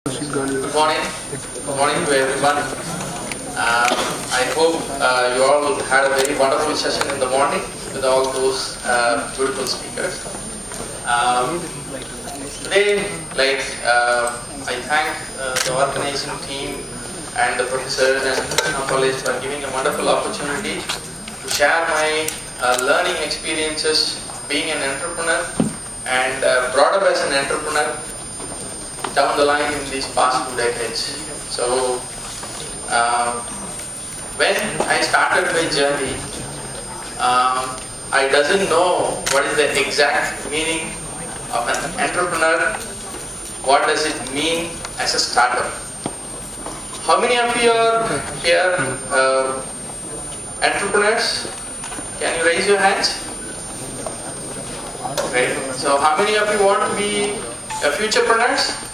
Good morning. Good morning to everyone. I hope you all had a very wonderful session in the morning with all those beautiful speakers. Today, I thank the organizing team and the professors and the college for giving a wonderful opportunity to share my learning experiences being an entrepreneur and brought up as an entrepreneur down the line in these past 2 decades. So, when I started my journey, I doesn't know what is the exact meaning of an entrepreneur. What does it mean as a startup? How many of you are here entrepreneurs? Can you raise your hands? Okay. So, how many of you want to be futurepreneurs?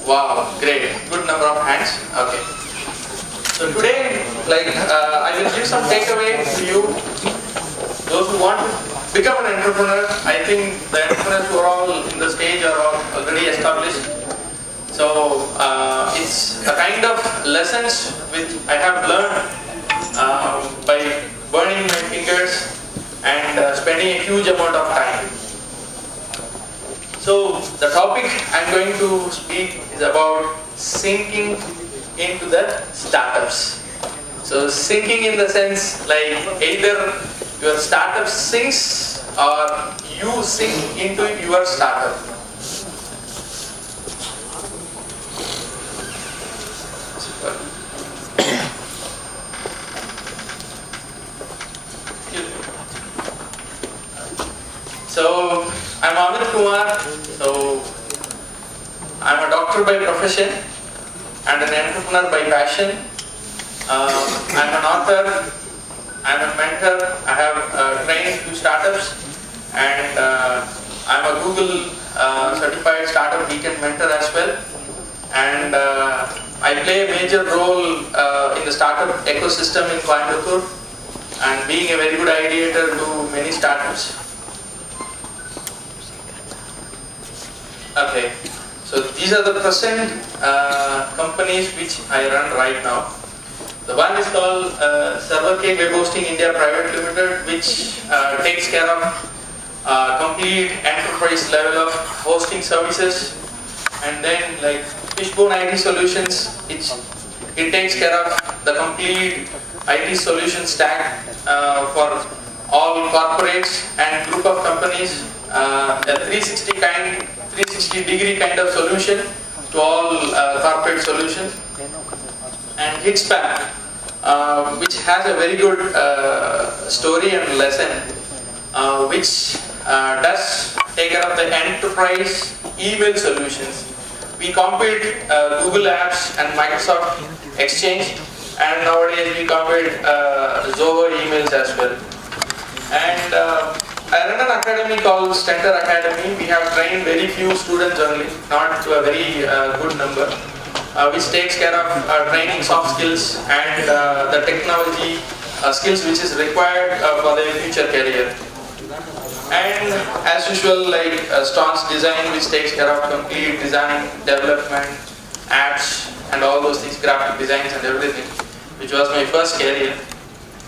Wow, great. Good number of hands. Okay. So today, I will give some takeaway to you. Those who want to become an entrepreneur, I think the entrepreneurs who are all in the stage are all already established. So it's a kind of lessons which I have learned by burning my fingers and spending a huge amount of time. So the topic I'm going to speak is about sinking into the startups. So sinking in the sense like either your startup sinks or you sink into your startup. So I'm Amith Kumar. So I'm a doctor by profession and an entrepreneur by passion. I'm an author. I'm a mentor. I have trained 2 startups, and I'm a Google certified startup weekend mentor as well. And I play a major role in the startup ecosystem in Coimbatore, and being a very good ideator to many startups. Okay, so these are the present companies which I run right now. The one is called ServerCake Web Hosting India Private Limited, which takes care of complete enterprise level of hosting services, and then like Fishbone IT Solutions, it takes care of the complete IT solution stack for all corporates and group of companies, a 360-degree kind of solution to all corporate solutions. And Hitspan, which has a very good story and lesson, which does take care of the enterprise email solutions. We compete Google Apps and Microsoft Exchange, and nowadays we compete Zoho emails as well. And I run an academy called Stentor Academy. We have trained very few students only, not to a very good number, which takes care of training soft skills and the technology skills which is required for their future career. And as usual, like Staunch Design, which takes care of complete design, development, apps, and all those things, graphic designs and everything, which was my first career.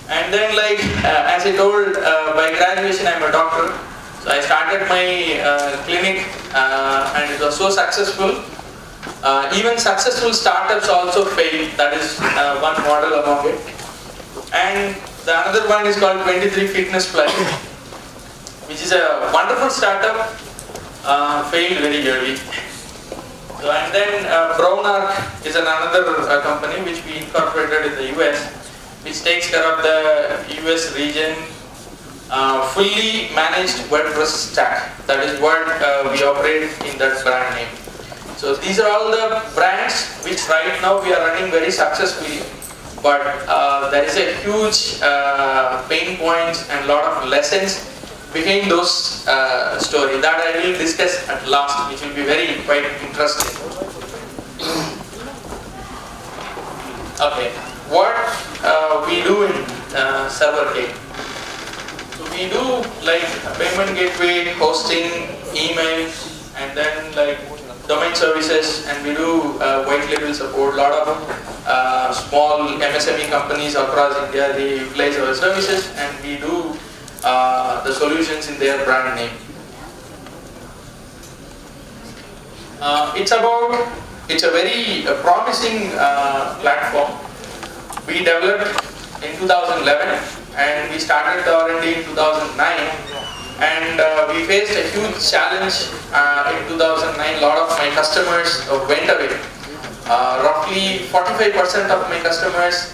And then as I told, by graduation I'm a doctor. So I started my clinic and it was so successful. Even successful startups also fail. That is one model among it. And the another one is called 23 Fitness Plus, which is a wonderful startup, failed very early. So, and then Brown Arc is another company which we incorporated in the US, which takes care of the US region, fully managed WordPress stack. That is what we operate in that brand name. So these are all the brands which right now we are running very successfully, but there is a huge pain points and lot of lessons behind those stories that I will discuss at last, which will be very quite interesting. Okay. What we do in ServerCake. So we do like payment gateway, hosting, emails, and then like domain services, and we do white label support. A lot of small MSME companies across India, they utilize our services, and we do the solutions in their brand name. It's a very promising platform. We developed in 2011, and we started the R&D in 2009, and we faced a huge challenge in 2009. A lot of my customers went away. Roughly 45% of my customers,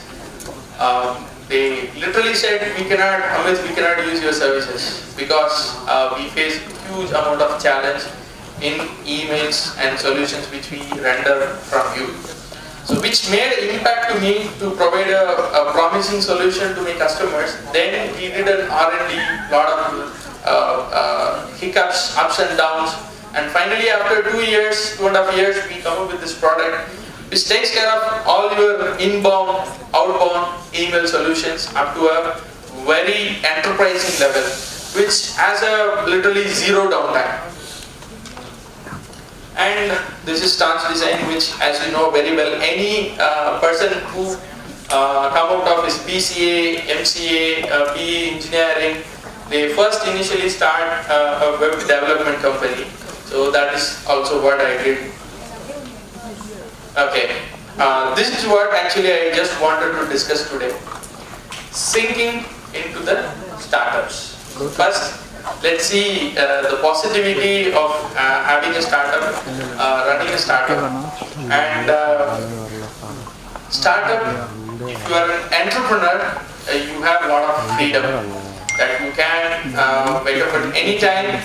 they literally said, Amith, we cannot use your services, because we face huge amount of challenge in emails and solutions which we render from you. So which made an impact to me to provide a promising solution to my customers. Then we did an R&D, lot of hiccups, ups and downs, and finally after 2.5 years, we come up with this product which takes care of all your inbound, outbound email solutions up to a very enterprising level, which has a literally zero downtime. And this is Staunch Design, which, as you know very well, any person who come out of his BCA, MCA, PE engineering, they first initially start a web development company. So that is also what I did. Okay, this is what actually I just wanted to discuss today. Sinking into the startups. First, let's see the positivity of having a startup, running a startup. And startup, if you are an entrepreneur, you have a lot of freedom. That you can wake up at any time,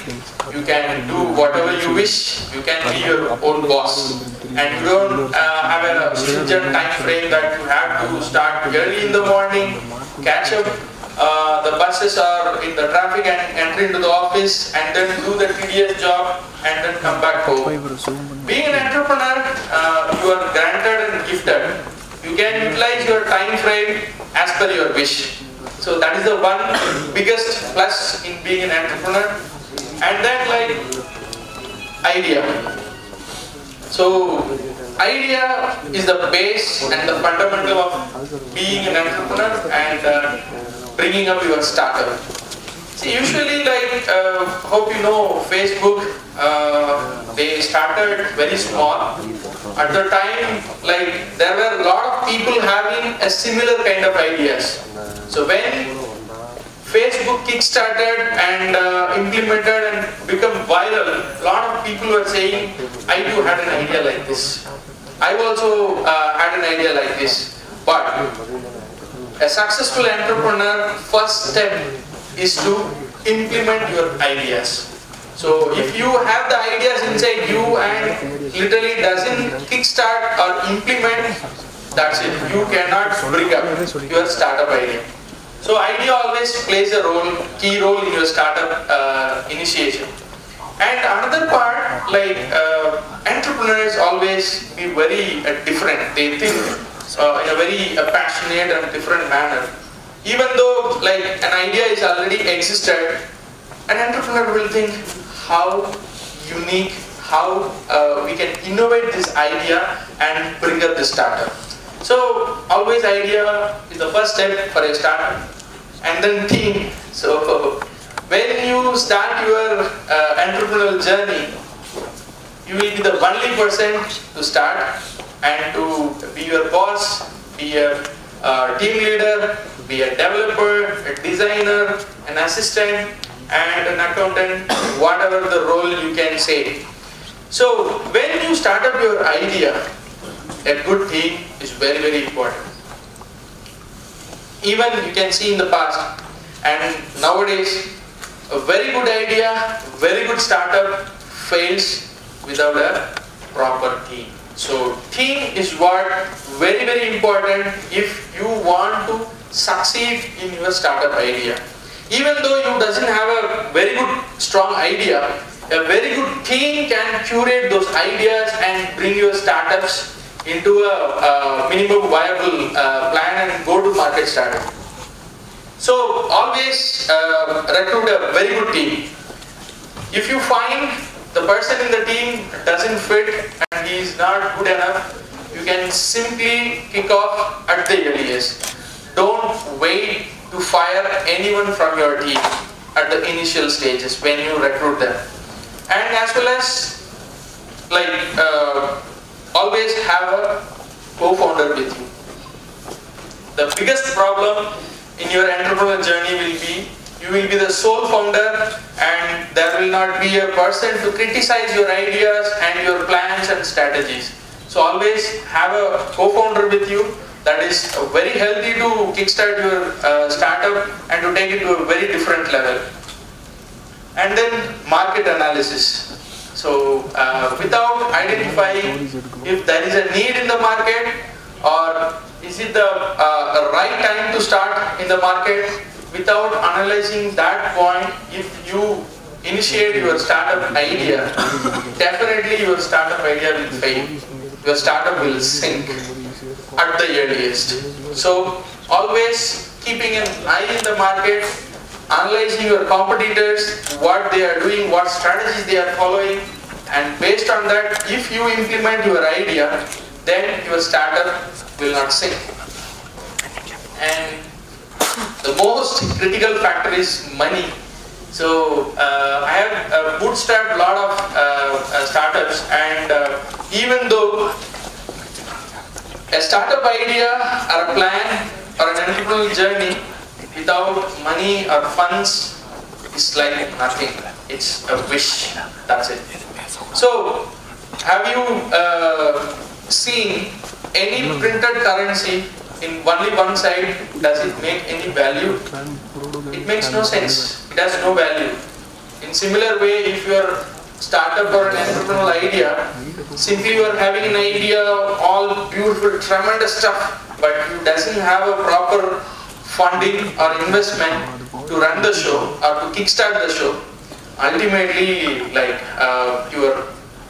you can do whatever you wish, you can be your own boss. And you don't have a stringent time frame that you have to start early in the morning, catch up the buses are in the traffic and enter into the office, and then do the tedious job and then come back home. Being an entrepreneur, you are granted and gifted. You can utilize your time frame as per your wish. So that is the one biggest plus in being an entrepreneur. And then like idea. So idea is the base and the fundamental of being an entrepreneur and bringing up your startup. See, usually like, hope you know, Facebook, they started very small. At the time, like, there were a lot of people having a similar kind of ideas. So when Facebook kick-started and implemented and become viral, a lot of people were saying, I too had an idea like this. I also had an idea like this. But a successful entrepreneur, first step is to implement your ideas. So if you have the ideas inside you and literally doesn't kickstart or implement, that's it. You cannot bring up your startup idea. So idea always plays a key role in your startup initiation. And another part, like entrepreneurs always be very different. They think in a very passionate and different manner. Even though like an idea is already existed, an entrepreneur will think how unique, how we can innovate this idea and bring up the startup. So always idea is the first step for a startup, and then team. So when you start your entrepreneurial journey, you will be the only person to start and to be your boss, be a team leader, be a developer, a designer, an assistant, and an accountant, whatever the role you can say. So when you start up your idea, a good team is very, very important. Even you can see in the past and nowadays, a very good idea, very good startup fails without a proper team. So team is what very, very important if you want to succeed in your startup idea. Even though you doesn't have a very good strong idea, a very good team can curate those ideas and bring your startups into a minimum viable plan and go to market startup. So always recruit a very good team. If you find the person in the team doesn't fit and he is not good enough, you can simply kick off at the earliest. Don't wait to fire anyone from your team at the initial stages when you recruit them. And as well as, like, always have a co-founder with you. The biggest problem in your entrepreneurial journey will be, you will be the sole founder and there will not be a person to criticize your ideas and your plans and strategies. So always have a co-founder with you. That is very healthy to kickstart your startup and to take it to a very different level. And then market analysis. So without identifying if there is a need in the market or is it the right time to start in the market, without analyzing that point, if you initiate your startup idea, definitely your startup idea will fail. Your startup will sink at the earliest. So always keeping an eye in the market, analyzing your competitors, what they are doing, what strategies they are following, and based on that, if you implement your idea, then your startup will not sink. And the most critical factor is money. So I have bootstrapped a lot of startups, and even though a startup idea or a plan or an entrepreneurial journey without money or funds is like nothing. It's a wish. That's it. So, have you seen any printed currency in only one side? Does it make any value? It makes no sense. It has no value. In similar way, if your startup or an entrepreneurial idea, simply you are having an idea, all beautiful, tremendous stuff, but you doesn't have a proper funding or investment to run the show or to kickstart the show, ultimately, like your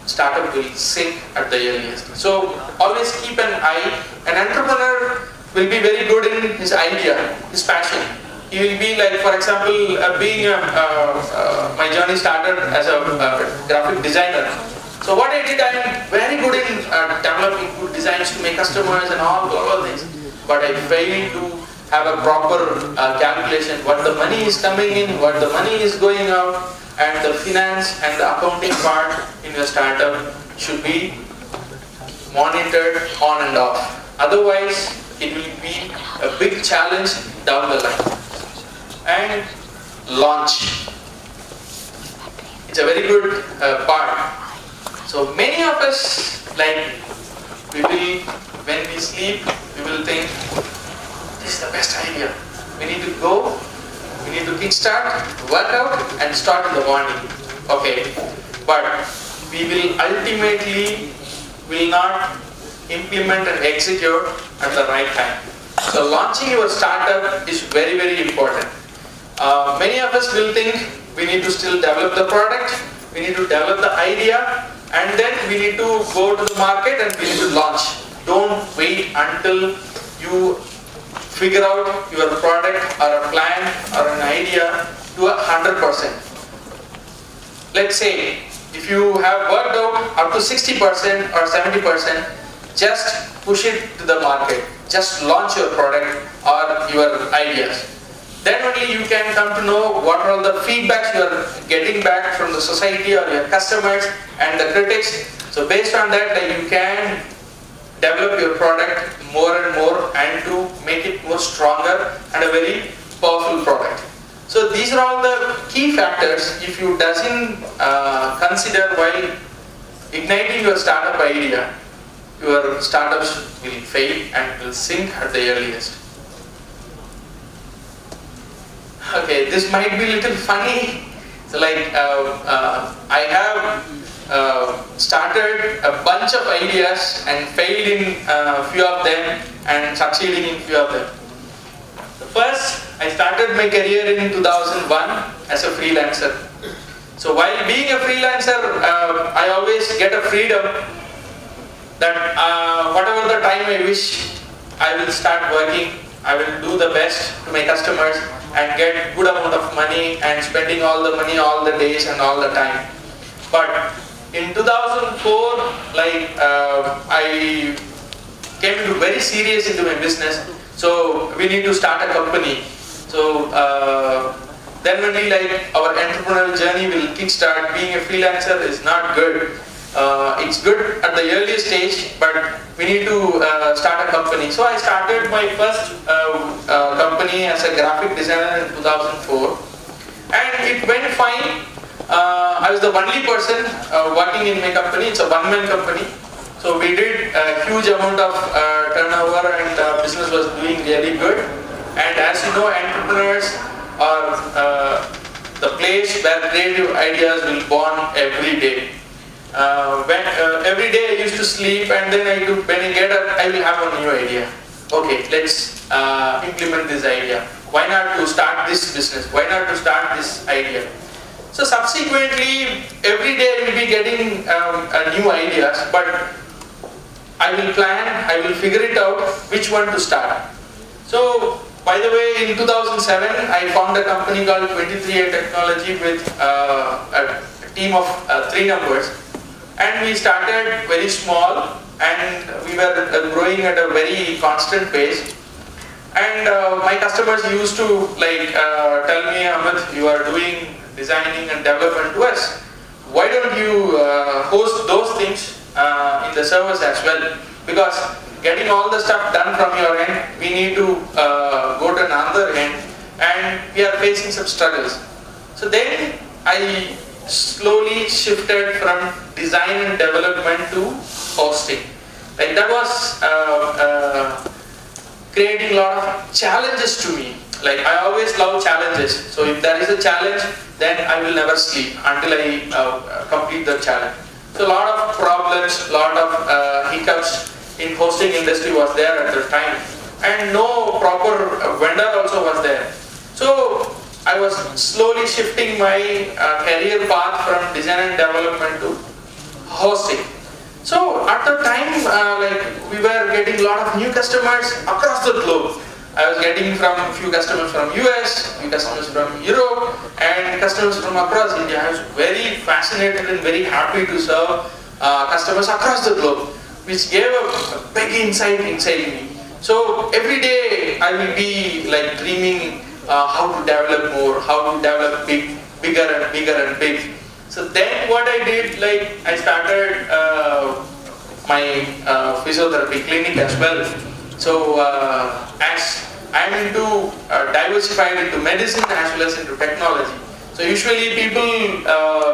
startup will sink at the earliest. So always keep an eye. An entrepreneur will be very good in his idea, his passion. He will be like, for example, my journey started as a graphic designer. So what I did, I am very good in developing good designs to make customers and all things. But I failed to have a proper calculation, what the money is coming in, what the money is going out, and the finance and the accounting part in your startup should be monitored on and off. Otherwise, it will be a big challenge down the line. And launch. It's a very good part. So many of us, like, when we sleep, we will think, this is the best idea. We need to go, we need to kickstart, work out, and start in the morning. Okay, but we will ultimately not implement and execute at the right time. So launching your startup is very, very important. Many of us will think we need to still develop the product, we need to develop the idea, and then we need to go to the market and we need to launch. Don't wait until you figure out your product or a plan or an idea to 100%. Let's say if you have worked out up to 60% or 70%, just push it to the market. Just launch your product or your ideas. Then only you can come to know what are all the feedbacks you are getting back from the society or your customers and the critics. So based on that, you can develop your product more and more and to make it more stronger and a very powerful product. So these are all the key factors if you doesn't consider while igniting your startup idea, your startups will fail and will sink at the earliest. Okay, this might be a little funny. So like I have started a bunch of ideas and failed in a few of them and succeeding in few of them. First, I started my career in 2001 as a freelancer. So while being a freelancer, I always get a freedom that whatever the time I wish, I will start working. I will do the best to my customers and get good amount of money and spending all the money all the days and all the time. But In 2004, I came into very serious into my business. So we need to start a company. So then only our entrepreneurial journey will kickstart. Being a freelancer is not good. It's good at the earliest stage, but we need to start a company. So I started my first company as a graphic designer in 2004, and it went fine. I was the only person working in my company. It's a one-man company. So we did a huge amount of turnover, and business was doing really good. And as you know, entrepreneurs are the place where creative ideas will born every day. Every day I used to sleep, and then when I get up, I will have a new idea. Okay, let's implement this idea. Why not to start this business? Why not to start this idea? So subsequently, every day I will be getting new ideas, but I will plan, I will figure it out which one to start. So, by the way, in 2007, I found a company called 23A Technology with a team of 3 members. And we started very small, and we were growing at a very constant pace. And my customers used to tell me, Amith, you are doing designing and development to us. Why don't you host those things in the servers as well? Because getting all the stuff done from your end, we need to go to another end, and we are facing some struggles. So then I slowly shifted from design and development to hosting. That was creating a lot of challenges to me. I always love challenges. So if there is a challenge, then I will never sleep until I complete the challenge. So a lot of problems, a lot of hiccups in hosting industry was there at the time, and no proper vendor also was there. So I was slowly shifting my career path from design and development to hosting. So at the time, we were getting a lot of new customers across the globe. I was getting from a few customers from US, few customers from Europe, and customers from across India. I was very fascinated and very happy to serve customers across the globe, which gave a big insight inside me. So every day I will be dreaming how to develop more, how to develop bigger and bigger and big. So then what I did, I started my physiotherapy clinic as well. So as I'm into diversified into medicine as well as into technology. So usually people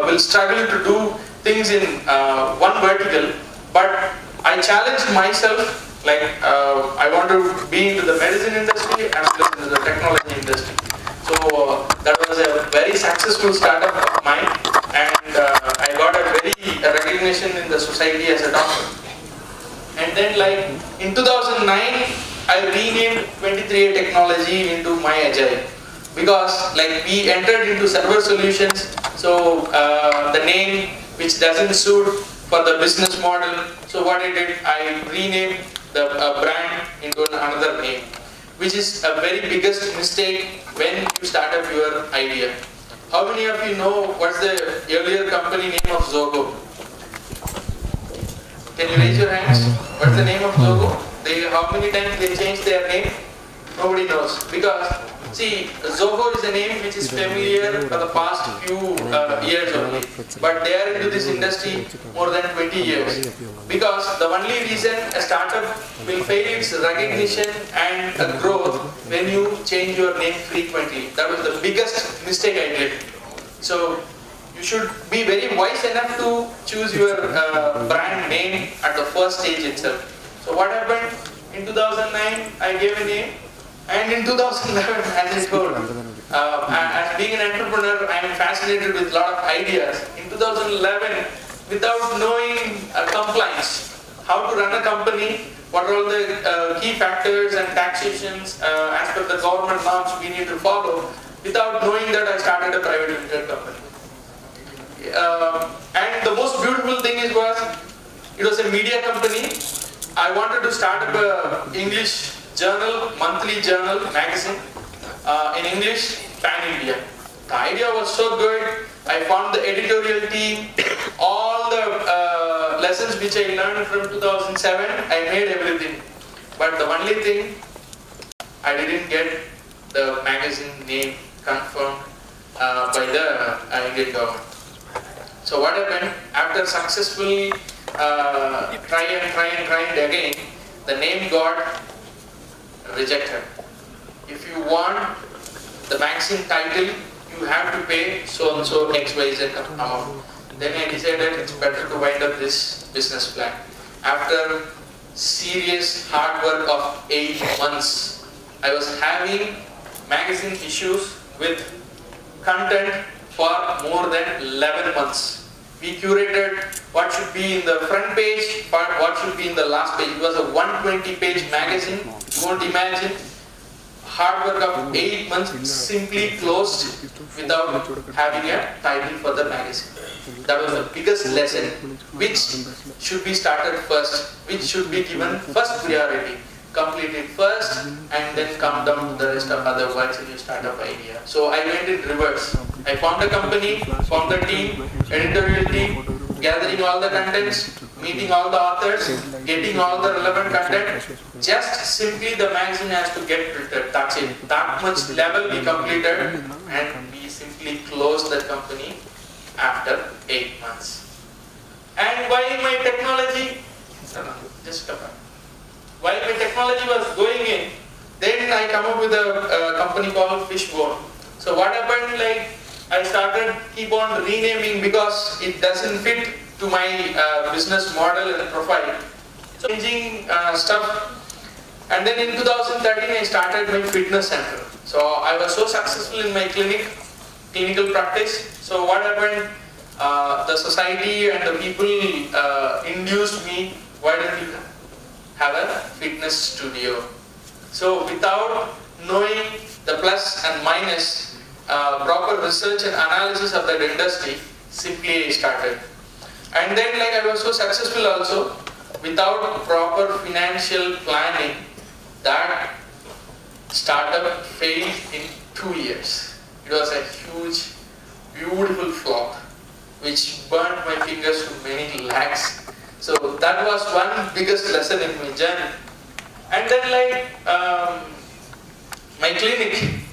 will struggle to do things in one vertical, but I challenged myself. I want to be into the medicine industry as well as into the technology industry. So that was a very successful startup of mine, and I got a very recognition in the society as a doctor. And then in 2009, I renamed 23A Technology into My Agile, because we entered into server solutions. So the name which doesn't suit for the business model. So what I did, I renamed the brand into another name, which is a very biggest mistake when you start up your idea. How many of you know what's the earlier company name of Zoho? Can you raise your hands? What's the name of Zoho? How many times they changed their name? Nobody knows. Because, see, Zoho is a name which is familiar for the past few years only. But they are into this industry more than 20 years. Because the only reason a startup will fail its recognition and growth when you change your name frequently. That was the biggest mistake I did. So, you should be very wise enough to choose your brand name at the first stage itself. So what happened? In 2009, I gave a name, and in 2011, as I told, as being an entrepreneur, I am fascinated with a lot of ideas. In 2011, without knowing compliance, how to run a company, what are all the key factors and taxations as per the government norms we need to follow, without knowing that, I started a private limited company. And the most beautiful thing it was a media company. I wanted to start up a English journal, monthly journal, magazine in English, pan-India. The idea was so good. I found the editorial team, all the lessons which I learned from 2007, I made everything. But the only thing, I didn't get the magazine name confirmed by the Indian government. So what happened, after successfully trying again, the name got rejected. If you want the magazine title, you have to pay so and so XYZ amount. Then I decided it's better to wind up this business plan. After serious hard work of 8 months, I was having magazine issues with content for more than 11 months. We curated what should be in the front page, what should be in the last page. It was a 120-page magazine. You won't imagine. Hard work of 8 months, simply closed without having a title for the magazine. That was the biggest lesson, which should be started first, which should be given first priority. Complete it first and then come down to the rest of other works in your startup idea. So I went in reverse. I formed a company, formed a team, editorial team, gathering all the contents, meeting all the authors, getting all the relevant content. Just simply the magazine has to get printed. That's it. That much level we completed and we simply closed the company after 8 months. And while my technology, just come back. While my technology was going in, then I come up with a company called Fishbone. So what happened, like I started keep on renaming because it doesn't fit to my business model and profile. So changing stuff. And then in 2013 I started my fitness center. So I was so successful in my clinical practice. So what happened, the society and the people induced me, why don't you have a fitness studio? So without knowing the plus and minus, proper research and analysis of that industry, simply I started. And then like I was so successful also, without proper financial planning, that startup failed in 2 years. It was a huge, beautiful flop, which burnt my fingers to many lakhs. So that was one biggest lesson in my journey. And then like my clinic,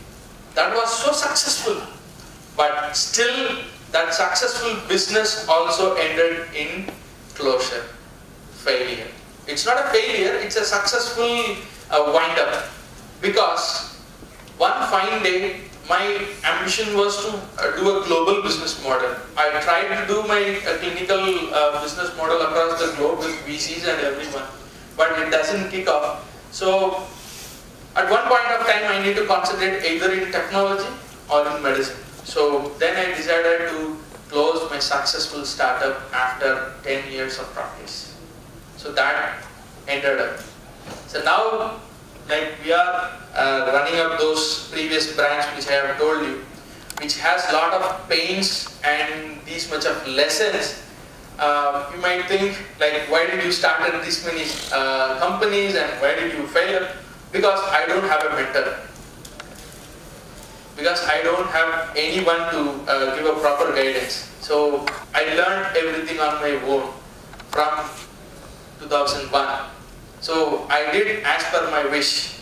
that was so successful, but still that successful business also ended in closure, failure. It's not a failure, it's a successful wind up, because one fine day my ambition was to do a global business model. I tried to do my clinical business model across the globe with VCs and everyone, but it doesn't kick off. So at one point of time I need to concentrate either in technology or in medicine. So then I decided to close my successful startup after 10 years of practice. So that ended up. So now like we are running up those previous brands which I have told you, which has a lot of pains and these much of lessons. You might think like, why did you start at this many companies and why did you fail? Because I don't have a mentor. Because I don't have anyone to give a proper guidance. So I learned everything on my own from 2001. So I did as per my wish.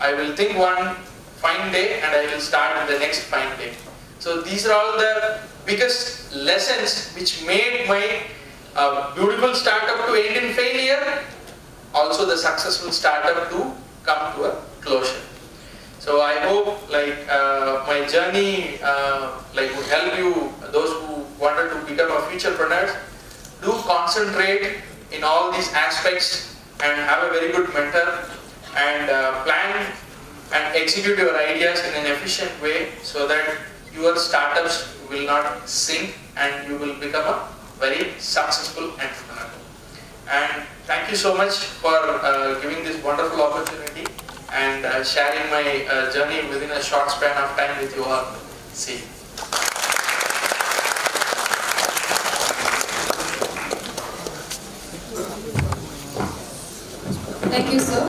I will think one fine day and I will start the next fine day. So these are all the biggest lessons which made my beautiful startup to end in failure, also the successful startup to come to a closure. So I hope like my journey like would help you, those who wanted to become a futurepreneurs. Do concentrate in all these aspects and have a very good mentor and plan and execute your ideas in an efficient way so that your startups will not sink and you will become a very successful entrepreneur. And thank you so much for giving this wonderful opportunity and sharing my journey within a short span of time with you all. See you. Thank you, sir.